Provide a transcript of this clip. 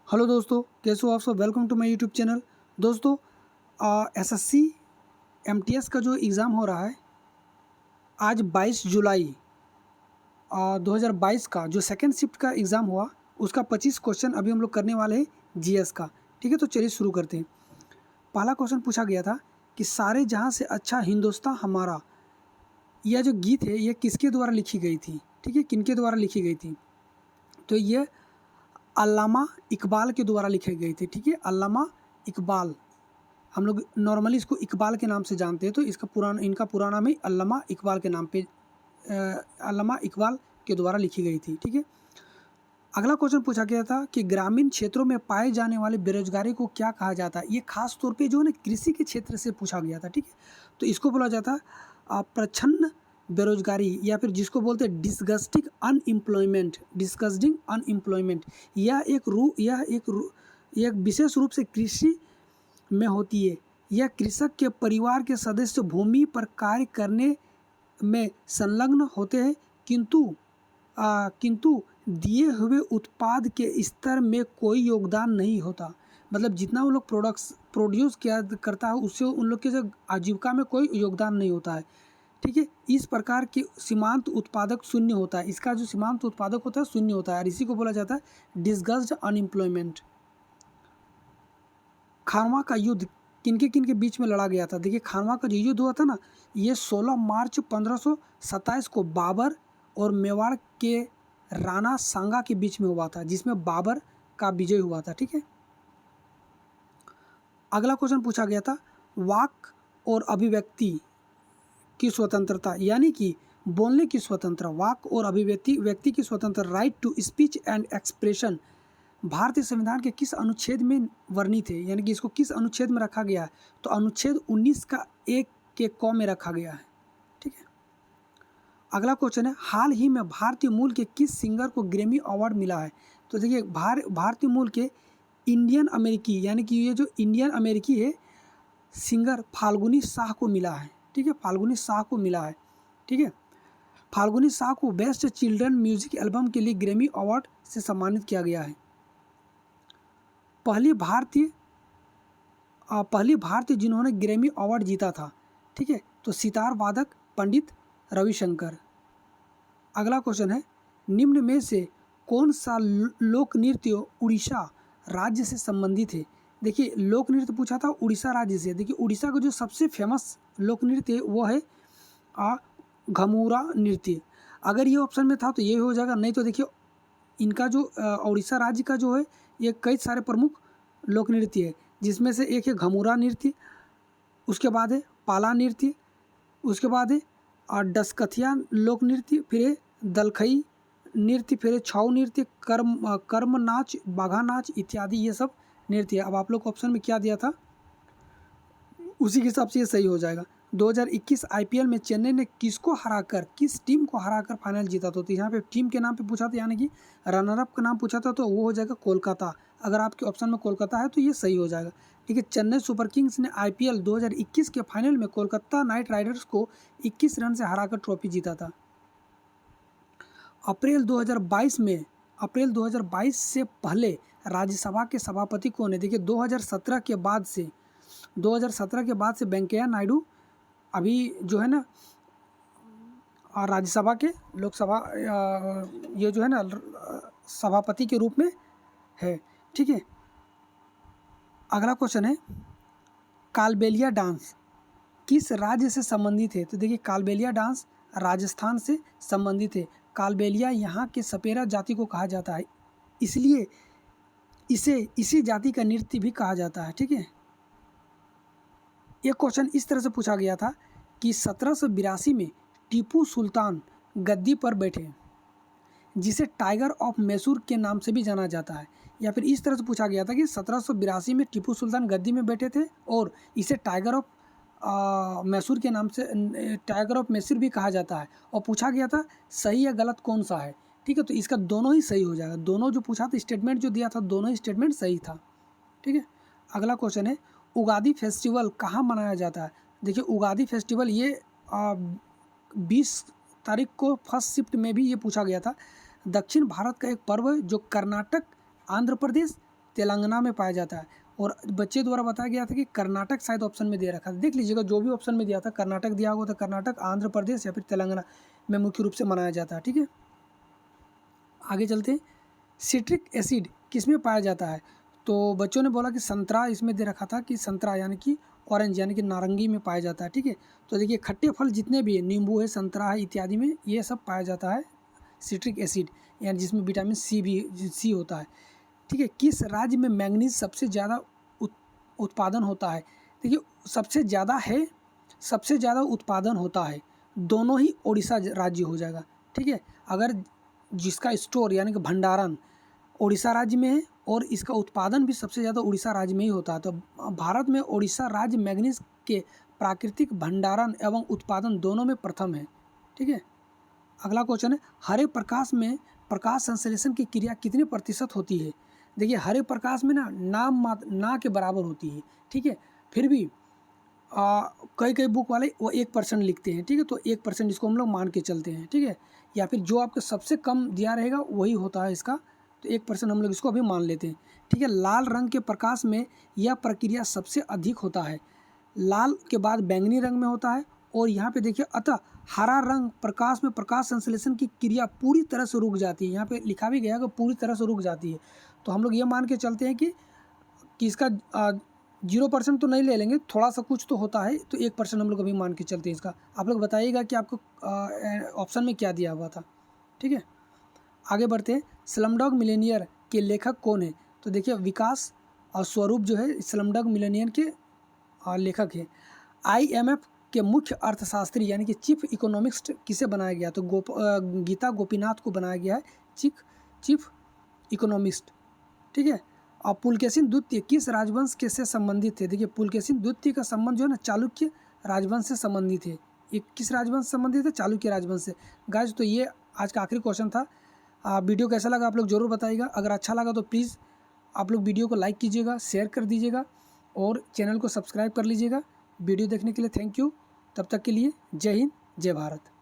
Hello दोस्तों, कैसे हो आप सब। Welcome to my YouTube channel. दोस्तों, एसएससी एमटीएस का जो एग्ज़ाम हो रहा है आज 22 जुलाई 2022 का जो सेकंड शिफ्ट का एग्ज़ाम हुआ उसका 25 क्वेश्चन अभी हम लोग करने वाले हैं जीएस का। ठीक है, तो चलिए शुरू करते हैं। पहला क्वेश्चन पूछा गया था कि सारे जहाँ से अच्छा हिंदुस्तान हमारा, यह जो गीत है यह किसके द्वारा लिखी गई थी। ठीक है, किनके द्वारा लिखी गई थी। तो ये अल्लामा इकबाल के द्वारा लिखी गई थी। ठीक है, अल्लामा इकबाल, हम लोग नॉर्मली इसको इकबाल के नाम से जानते हैं, तो इनका पुराना नाम ही अल्लामा इकबाल के नाम पे अल्लामा इकबाल के द्वारा लिखी गई थी। ठीक है, अगला क्वेश्चन पूछा गया था कि ग्रामीण क्षेत्रों में पाए जाने वाले बेरोजगारी को क्या कहा जाता है। ये खास तौर पे जो है ना कृषि के क्षेत्र से पूछा गया था। ठीक है, तो इसको बोला जाता है प्रच्छन्न बेरोजगारी, या फिर जिसको बोलते हैं डिस्गस्टिंग अनएम्प्लॉयमेंट। यह एक विशेष रूप से कृषि में होती है। यह कृषक के परिवार के सदस्य भूमि पर कार्य करने में संलग्न होते हैं, किंतु दिए हुए उत्पाद के स्तर में कोई योगदान नहीं होता। मतलब जितना वो लोग प्रोड्यूस किया करता है उससे उन लोग के जो आजीविका में कोई योगदान नहीं होता है। ठीक है, इस प्रकार के सीमांत उत्पादक शून्य होता है। इसका जो सीमांत उत्पादक होता है शून्य होता है और इसी को बोला जाता है डिस्गस्ड अनएम्प्लॉयमेंट। खानवा का युद्ध किनके किनके बीच में लड़ा गया था। देखिए, खानवा का जो युद्ध हुआ था ना, ये 16 मार्च 1527 को बाबर और मेवाड़ के राणा सांगा के बीच में हुआ था, जिसमें बाबर का विजय हुआ था। ठीक है, अगला क्वेश्चन पूछा गया था वाक और अभिव्यक्ति की स्वतंत्रता, यानी कि बोलने की स्वतंत्रता, वाक और अभिव्यक्ति की स्वतंत्रता, right to speech and expression, भारतीय संविधान के किस अनुच्छेद में वर्णित है, यानी कि इसको किस अनुच्छेद में रखा गया है। तो अनुच्छेद 19 का 1 के क में रखा गया है। ठीक है, अगला क्वेश्चन है हाल ही में भारतीय मूल के किस सिंगर को ग्रैमी अवार्ड मिला है। तो देखिए, भारतीय मूल के इंडियन अमेरिकी, यानी कि ये जो इंडियन अमेरिकी है सिंगर फाल्गुनी शाह को मिला है। ठीक है, फाल्गुनी शाह को मिला है। ठीक है, फाल्गुनी शाह को बेस्ट चिल्ड्रन म्यूजिक एल्बम के लिए ग्रैमी अवार्ड से सम्मानित किया गया है। पहली भारतीय जिन्होंने ग्रैमी अवार्ड जीता था। ठीक है, तो सितार वादक पंडित रविशंकर। अगला क्वेश्चन है निम्न में से कौन सा लोक नृत्य उड़ीसा राज्य से संबंधित है। देखिए, लोक नृत्य पूछा था उड़ीसा राज्य से। देखिए, उड़ीसा का जो सबसे फेमस लोक नृत्य है वो है घमुरा नृत्य। अगर ये ऑप्शन में था तो ये हो जाएगा, नहीं तो देखिए इनका जो उड़ीसा राज्य का जो है ये कई सारे प्रमुख लोक नृत्य है, जिसमें से एक है घमुरा नृत्य, उसके बाद है पाला नृत्य, उसके बाद है डसकथिया लोक नृत्य, फिर है दलखई नृत्य, फिर है छऊ नृत्य, कर्म नाच, बाघा नाच इत्यादि, ये सब नृत्य है। अब आप लोग को ऑप्शन में क्या दिया था उसी के हिसाब से ये सही हो जाएगा। 2021 आईपीएल में चेन्नई ने किस टीम को हराकर फाइनल जीता। तो यहाँ पे टीम के नाम पे पूछा था, यानी कि रनरअप का नाम पूछा था, तो वो हो जाएगा कोलकाता। अगर आपके ऑप्शन में कोलकाता है तो ये सही हो जाएगा। ठीक है, चेन्नई सुपर किंग्स ने आईपीएल 2021 के फाइनल में कोलकाता नाइट राइडर्स को 21 रन से हराकर ट्रॉफी जीता था। अप्रैल 2022 से पहले राज्यसभा के सभापति कौन है। देखिए, 2017 के बाद से वेंकैया नायडू अभी जो है ना राज्यसभा के लोकसभा ये जो है ना सभापति के रूप में है। ठीक है, अगला क्वेश्चन है कालबेलिया डांस किस राज्य से संबंधित है। तो देखिए, कालबेलिया डांस राजस्थान से संबंधित है। कालबेलिया यहाँ के सपेरा जाति को कहा जाता है, इसलिए इसे इसी जाति का नृत्य भी कहा जाता है। ठीक है, एक क्वेश्चन इस तरह से पूछा गया था कि 1782 में टीपू सुल्तान गद्दी पर बैठे, जिसे टाइगर ऑफ मैसूर के नाम से भी जाना जाता है। या फिर इस तरह से पूछा गया था कि 1782 में टीपू सुल्तान गद्दी में बैठे थे और इसे टाइगर ऑफ मैसूर के नाम से टाइगर ऑफ मैसूर भी कहा जाता है। और पूछा गया था सही या गलत कौन सा है। ठीक है, तो इसका दोनों ही सही हो जाएगा। दोनों जो पूछा था स्टेटमेंट जो दिया था दोनों ही स्टेटमेंट सही था। ठीक है, अगला क्वेश्चन है उगादी फेस्टिवल कहाँ मनाया जाता है। देखिए, उगादी फेस्टिवल ये 20 तारीख को फर्स्ट शिफ्ट में भी ये पूछा गया था। दक्षिण भारत का एक पर्व है जो कर्नाटक, आंध्र प्रदेश तेलंगाना में पाया जाता है। और बच्चे द्वारा बताया गया था कि कर्नाटक शायद ऑप्शन में दे रखा था, देख लीजिएगा जो भी ऑप्शन में दिया था, कर्नाटक दिया होगा तो कर्नाटक, आंध्र प्रदेश या फिर तेलंगाना में मुख्य रूप से मनाया जाता है। ठीक है, आगे चलते हैं। सिट्रिक एसिड किस में पाया जाता है? तो बच्चों ने बोला कि संतरा, इसमें दे रखा था कि संतरा यानी कि ऑरेंज यानी कि नारंगी में पाया जाता है। ठीक है, तो देखिए खट्टे फल जितने भी है, नींबू है, संतरा है इत्यादि में ये सब पाया जाता है सिट्रिक एसिड, यानी जिसमें विटामिन सी होता है। ठीक है, किस राज्य में मैंगनीज सबसे ज़्यादा उत्पादन होता है? देखिए सबसे ज़्यादा उत्पादन होता है, दोनों ही उड़ीसा राज्य हो जाएगा। ठीक है, अगर जिसका स्टोर यानी कि भंडारण उड़ीसा राज्य में है और इसका उत्पादन भी सबसे ज़्यादा उड़ीसा राज्य में ही होता है, तो भारत में उड़ीसा राज्य मैंगनीज के प्राकृतिक भंडारण एवं उत्पादन दोनों में प्रथम है। ठीक है, अगला क्वेश्चन है, हरे प्रकाश में प्रकाश संश्लेषण की क्रिया कितने प्रतिशत होती है? देखिए हरे प्रकाश में ना के बराबर होती है। ठीक है, फिर भी कई बुक वाले वो 1% लिखते हैं। ठीक है, तो 1% इसको हम लोग मान के चलते हैं। ठीक है, या फिर जो आपको सबसे कम दिया रहेगा वही होता है इसका, तो 1% हम लोग इसको अभी मान लेते हैं। ठीक है, लाल रंग के प्रकाश में यह प्रक्रिया सबसे अधिक होता है, लाल के बाद बैंगनी रंग में होता है। और यहाँ पे देखिए अतः हरा रंग प्रकाश में प्रकाश संश्लेषण की क्रिया पूरी तरह से रुक जाती है, यहाँ पे लिखा भी गया है कि पूरी तरह से रुक जाती है। तो हम लोग ये मान के चलते हैं कि इसका 0% तो नहीं ले लेंगे, थोड़ा सा कुछ तो होता है, तो 1% हम लोग अभी मान के चलते हैं इसका। आप लोग बताइएगा कि आपको ऑप्शन में क्या दिया हुआ था। ठीक है, आगे बढ़ते हैं। स्लमडॉग मिलियनेयर के लेखक कौन है? तो देखिए विकास और स्वरूप जो है स्लमडॉग मिलियनेयर के लेखक है। IMF के मुख्य अर्थशास्त्री यानी कि चीफ इकोनॉमिस्ट किसे बनाया गया? तो गीता गोपीनाथ को बनाया गया है चीफ इकोनॉमिस्ट। ठीक है, और पुलकेशिन द्वितीय किस राजवंश के से संबंधित थे? देखिए पुलकेशिन द्वितीय का संबंध जो है ना चालुक्य राजवंश से संबंधित है। ये किस राजवंश से संबंधित है? चालुक्य राजवंश से। गाइस तो ये आज का आखिरी क्वेश्चन था। वीडियो कैसा लगा आप लोग ज़रूर बताइएगा। अगर अच्छा लगा तो प्लीज़ आप लोग वीडियो को लाइक कीजिएगा, शेयर कर दीजिएगा और चैनल को सब्सक्राइब कर लीजिएगा। वीडियो देखने के लिए थैंक यू। तब तक के लिए जय हिंद, जय भारत।